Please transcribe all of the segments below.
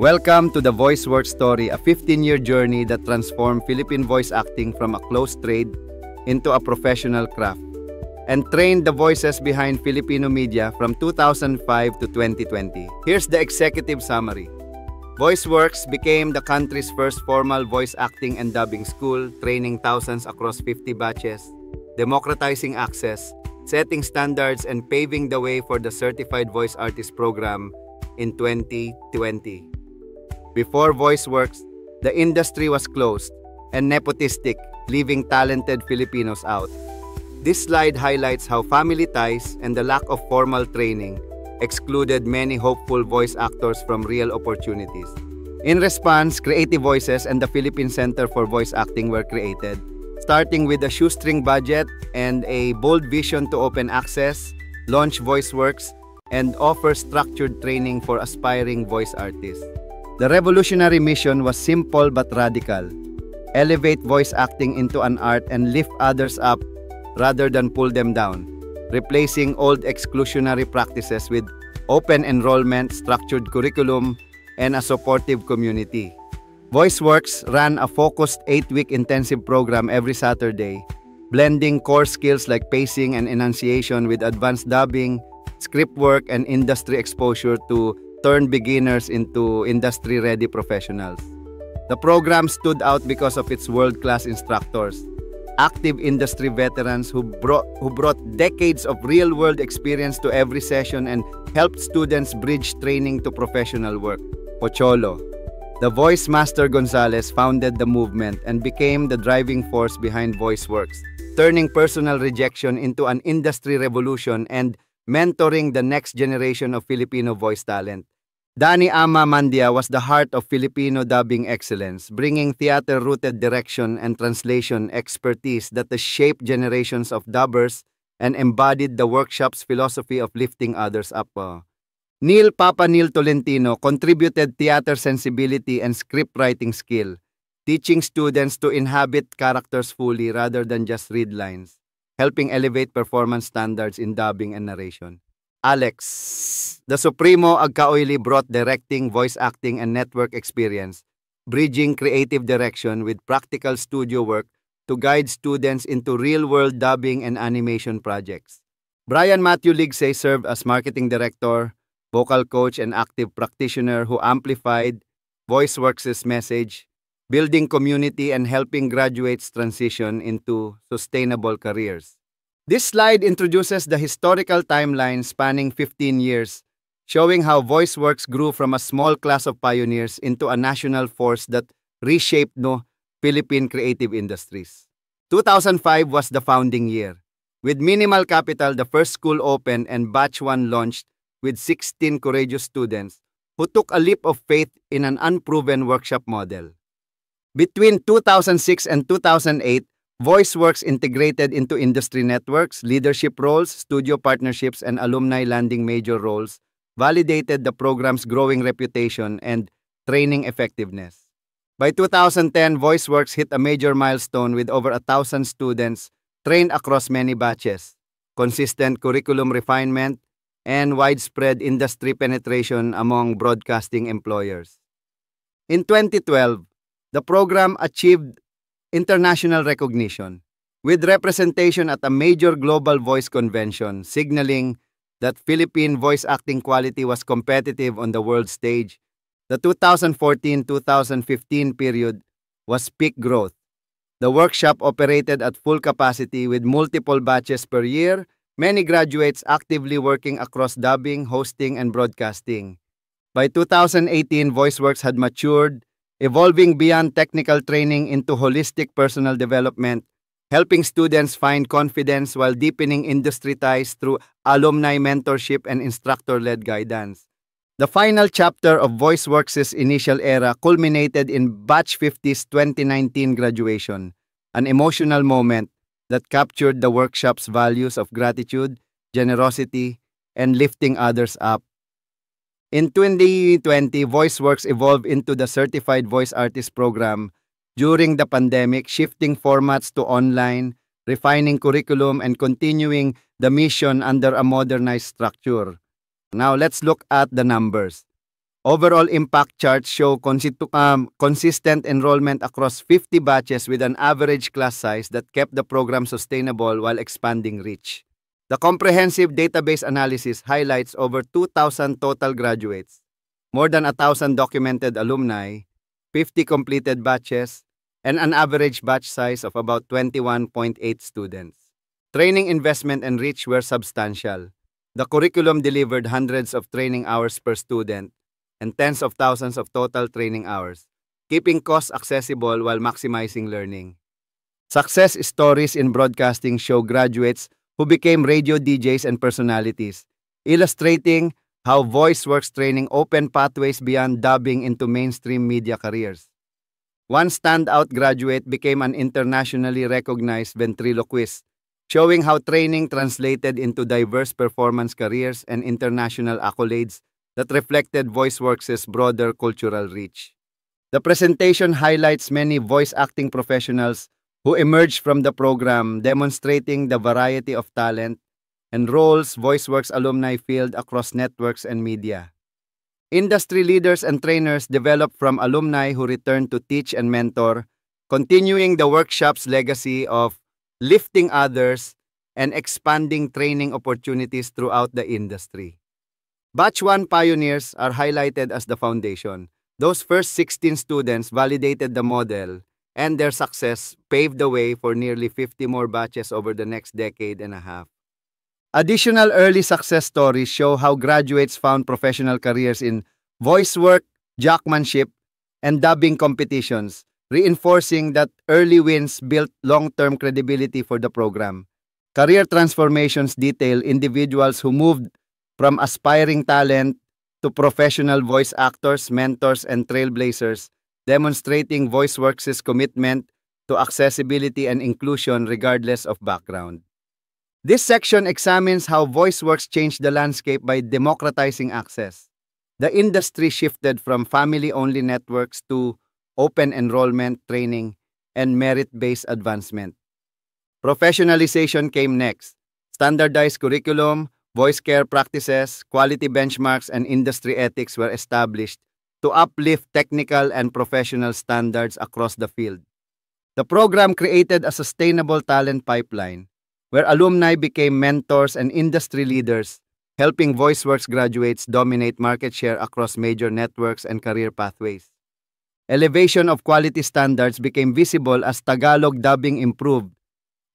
Welcome to the VoiceWorks story, a 15-year journey that transformed Philippine voice acting from a close trade into a professional craft and trained the voices behind Filipino media from 2005 to 2020. Here's the executive summary. VoiceWorks became the country's first formal voice acting and dubbing school, training thousands across 50 batches, democratizing access, setting standards, and paving the way for the Certified Voice Artist program in 2020. Before VoiceWorks, the industry was closed and nepotistic, leaving talented Filipinos out. This slide highlights how family ties and the lack of formal training excluded many hopeful voice actors from real opportunities. In response, Creative Voices and the Philippine Center for Voice Acting were created, starting with a shoestring budget and a bold vision to open access, launch VoiceWorks, and offer structured training for aspiring voice artists. The revolutionary mission was simple but radical. Elevate voice acting into an art and lift others up rather than pull them down, replacing old exclusionary practices with open enrollment, structured curriculum, and a supportive community. VoiceWorks ran a focused 8-week intensive program every Saturday, blending core skills like pacing and enunciation with advanced dubbing, script work, and industry exposure to turn beginners into industry-ready professionals. The program stood out because of its world-class instructors, active industry veterans who brought decades of real-world experience to every session and helped students bridge training to professional work. Pocholo, the voice master Gonzalez, founded the movement and became the driving force behind VoiceWorks, turning personal rejection into an industry revolution and mentoring the next generation of Filipino voice talent. Danny Ama Mandia was the heart of Filipino dubbing excellence, bringing theater-rooted direction and translation expertise that has shaped generations of dubbers and embodied the workshop's philosophy of lifting others up. Neil Tolentino contributed theater sensibility and script writing skill, teaching students to inhabit characters fully rather than just read lines, helping elevate performance standards in dubbing and narration. Alex, the Supremo Agcaoili, brought directing, voice acting, and network experience, bridging creative direction with practical studio work to guide students into real-world dubbing and animation projects. Brian Matthew Ligsay served as marketing director, vocal coach, and active practitioner who amplified VoiceWorks' message, building community and helping graduates transition into sustainable careers. This slide introduces the historical timeline spanning 15 years, showing how VoiceWorks grew from a small class of pioneers into a national force that reshaped Philippine creative industries. 2005 was the founding year. With minimal capital, the first school opened and Batch 1 launched with 16 courageous students who took a leap of faith in an unproven workshop model. Between 2006 and 2008, VoiceWorks integrated into industry networks, leadership roles, studio partnerships, and alumni landing major roles, validated the program's growing reputation and training effectiveness. By 2010, VoiceWorks hit a major milestone with over 1,000 students trained across many batches, consistent curriculum refinement, and widespread industry penetration among broadcasting employers. In 2012, the program achieved international recognition, with representation at a major global voice convention, signaling that Philippine voice acting quality was competitive on the world stage. The 2014-2015 period was peak growth. The workshop operated at full capacity with multiple batches per year, many graduates actively working across dubbing, hosting, and broadcasting. By 2018, VoiceWorks had matured, evolving beyond technical training into holistic personal development, helping students find confidence while deepening industry ties through alumni mentorship and instructor-led guidance. The final chapter of VoiceWorks' initial era culminated in Batch 50's 2019 graduation, an emotional moment that captured the workshop's values of gratitude, generosity, and lifting others up. In 2020, VoiceWorks evolved into the Certified Voice Artist program during the pandemic, shifting formats to online, refining curriculum, and continuing the mission under a modernized structure. Now let's look at the numbers. Overall impact charts show consistent enrollment across 50 batches with an average class size that kept the program sustainable while expanding reach. The comprehensive database analysis highlights over 2,000 total graduates, more than 1,000 documented alumni, 50 completed batches, and an average batch size of about 21.8 students. Training investment and reach were substantial. The curriculum delivered hundreds of training hours per student and tens of thousands of total training hours, keeping costs accessible while maximizing learning. Success stories in broadcasting show graduates who became radio DJs and personalities, illustrating how VoiceWorks training opened pathways beyond dubbing into mainstream media careers. One standout graduate became an internationally recognized ventriloquist, showing how training translated into diverse performance careers and international accolades that reflected VoiceWorks' broader cultural reach. The presentation highlights many voice acting professionals who emerged from the program, demonstrating the variety of talent and roles VoiceWorks alumni filled across networks and media. Industry leaders and trainers developed from alumni who returned to teach and mentor, continuing the workshop's legacy of lifting others and expanding training opportunities throughout the industry. Batch 1 pioneers are highlighted as the foundation. Those first 16 students validated the model, and their success paved the way for nearly 50 more batches over the next decade and a half. Additional early success stories show how graduates found professional careers in voice work, jackmanship, and dubbing competitions, reinforcing that early wins built long-term credibility for the program. Career transformations detail individuals who moved from aspiring talent to professional voice actors, mentors, and trailblazers, demonstrating VoiceWorks' commitment to accessibility and inclusion regardless of background. This section examines how VoiceWorks changed the landscape by democratizing access. The industry shifted from family-only networks to open enrollment, training, and merit-based advancement. Professionalization came next. Standardized curriculum, voice care practices, quality benchmarks, and industry ethics were established to uplift technical and professional standards across the field. The program created a sustainable talent pipeline where alumni became mentors and industry leaders, helping VoiceWorks graduates dominate market share across major networks and career pathways. Elevation of quality standards became visible as Tagalog dubbing improved,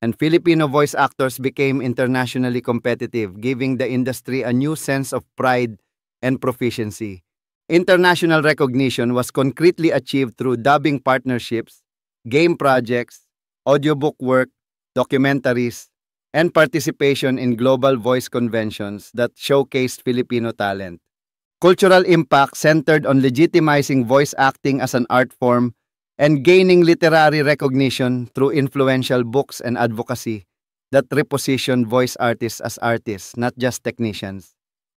and Filipino voice actors became internationally competitive, giving the industry a new sense of pride and proficiency. International recognition was concretely achieved through dubbing partnerships, game projects, audiobook work, documentaries, and participation in global voice conventions that showcased Filipino talent. Cultural impact centered on legitimizing voice acting as an art form and gaining literary recognition through influential books and advocacy that reposition voice artists as artists, not just technicians.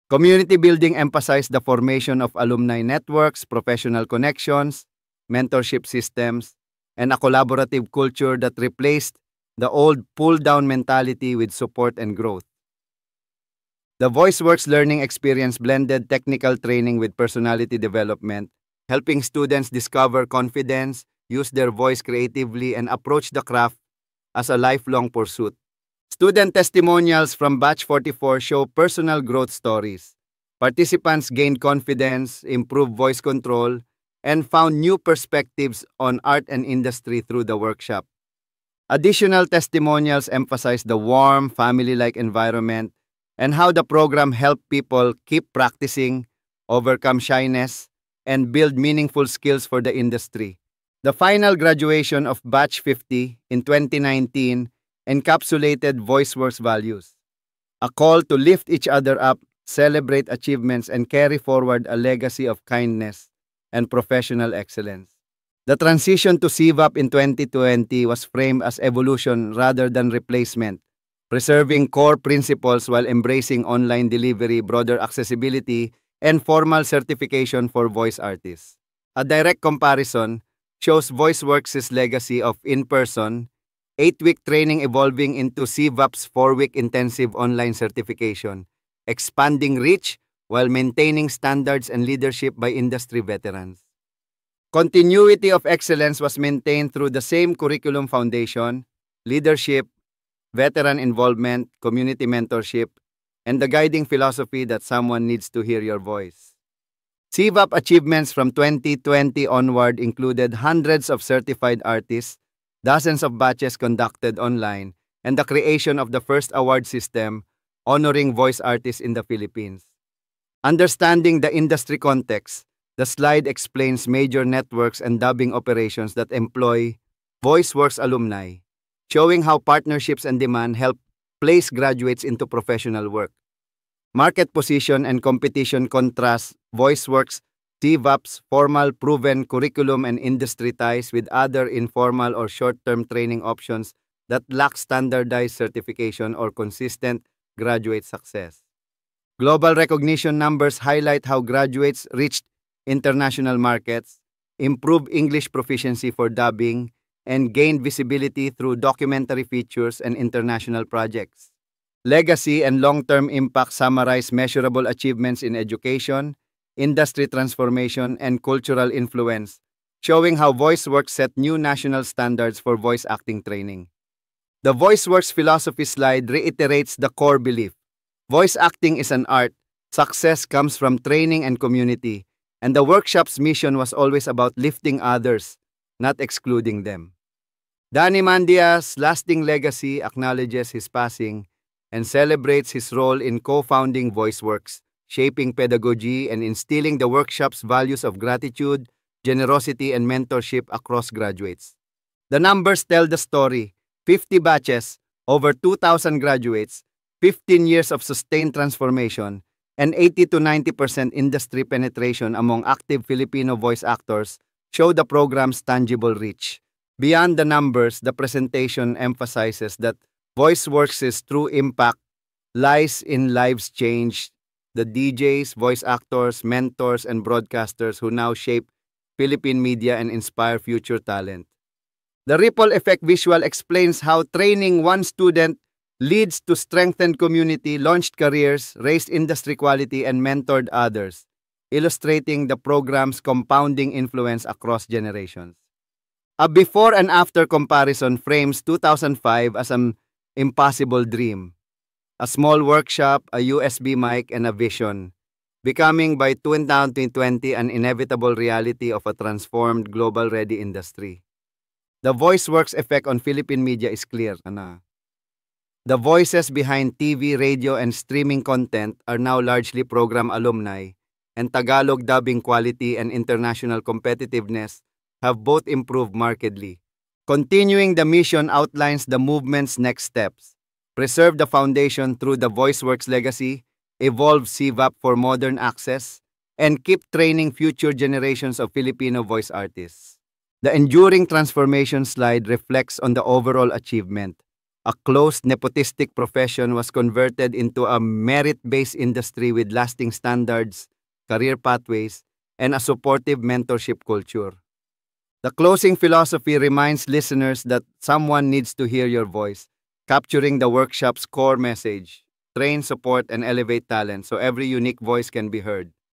Community building emphasized the formation of alumni networks, professional connections, mentorship systems, and a collaborative culture that replaced the old pull-down mentality with support and growth. The VoiceWorks learning experience blended technical training with personality development, helping students discover confidence, use their voice creatively, and approach the craft as a lifelong pursuit. Student testimonials from Batch 44 show personal growth stories. Participants gained confidence, improved voice control, and found new perspectives on art and industry through the workshop. Additional testimonials emphasize the warm, family-like environment and how the program helped people keep practicing, overcome shyness, and build meaningful skills for the industry. The final graduation of Batch 50 in 2019 encapsulated VoiceWorks values, a call to lift each other up, celebrate achievements, and carry forward a legacy of kindness and professional excellence. The transition to CVAP in 2020 was framed as evolution rather than replacement, preserving core principles while embracing online delivery, broader accessibility, and formal certification for voice artists. A direct comparison shows VoiceWorks' legacy of in-person, 8-week training evolving into CVAP's 4-week intensive online certification, expanding reach while maintaining standards and leadership by industry veterans. Continuity of excellence was maintained through the same curriculum foundation, leadership, veteran involvement, community mentorship, and the guiding philosophy that someone needs to hear your voice. CVAP achievements from 2020 onward included hundreds of certified artists, dozens of batches conducted online, and the creation of the first award system honoring voice artists in the Philippines. Understanding the industry context, the slide explains major networks and dubbing operations that employ VoiceWorks alumni, showing how partnerships and demand help place graduates into professional work. Market position and competition contrast VoiceWorks CVAP's formal proven curriculum and industry ties with other informal or short-term training options that lack standardized certification or consistent graduate success. Global recognition numbers highlight how graduates reached international markets, improved English proficiency for dubbing, and gained visibility through documentary features and international projects. Legacy and long-term impact summarize measurable achievements in education, industry transformation, and cultural influence, showing how VoiceWorks set new national standards for voice acting training. The VoiceWorks philosophy slide reiterates the core belief. Voice acting is an art, success comes from training and community, and the workshop's mission was always about lifting others, not excluding them. Danny Mandia's lasting legacy acknowledges his passing and celebrates his role in co-founding VoiceWorks, shaping pedagogy and instilling the workshop's values of gratitude, generosity, and mentorship across graduates. The numbers tell the story: 50 batches, over 2,000 graduates, 15 years of sustained transformation, and 80 to 90% industry penetration among active Filipino voice actors show the program's tangible reach. Beyond the numbers, the presentation emphasizes that VoiceWorks' true impact lies in lives changed, the DJs, voice actors, mentors, and broadcasters who now shape Philippine media and inspire future talent. The ripple effect visual explains how training one student leads to strengthened community, launched careers, raised industry quality, and mentored others, illustrating the program's compounding influence across generations. A before and after comparison frames 2005 as an impossible dream. A small workshop, a USB mic, and a vision, becoming by 2020 an inevitable reality of a transformed global-ready industry. The VoiceWorks effect on Philippine media is clear. The voices behind TV, radio, and streaming content are now largely program alumni, and Tagalog dubbing quality and international competitiveness have both improved markedly. Continuing the mission outlines the movement's next steps: preserve the foundation through the VoiceWorks legacy, evolve CVAP for modern access, and keep training future generations of Filipino voice artists. The enduring transformation slide reflects on the overall achievement. A closed nepotistic profession was converted into a merit-based industry with lasting standards, career pathways, and a supportive mentorship culture. The closing philosophy reminds listeners that someone needs to hear your voice, capturing the workshop's core message: train, support, and elevate talent so every unique voice can be heard.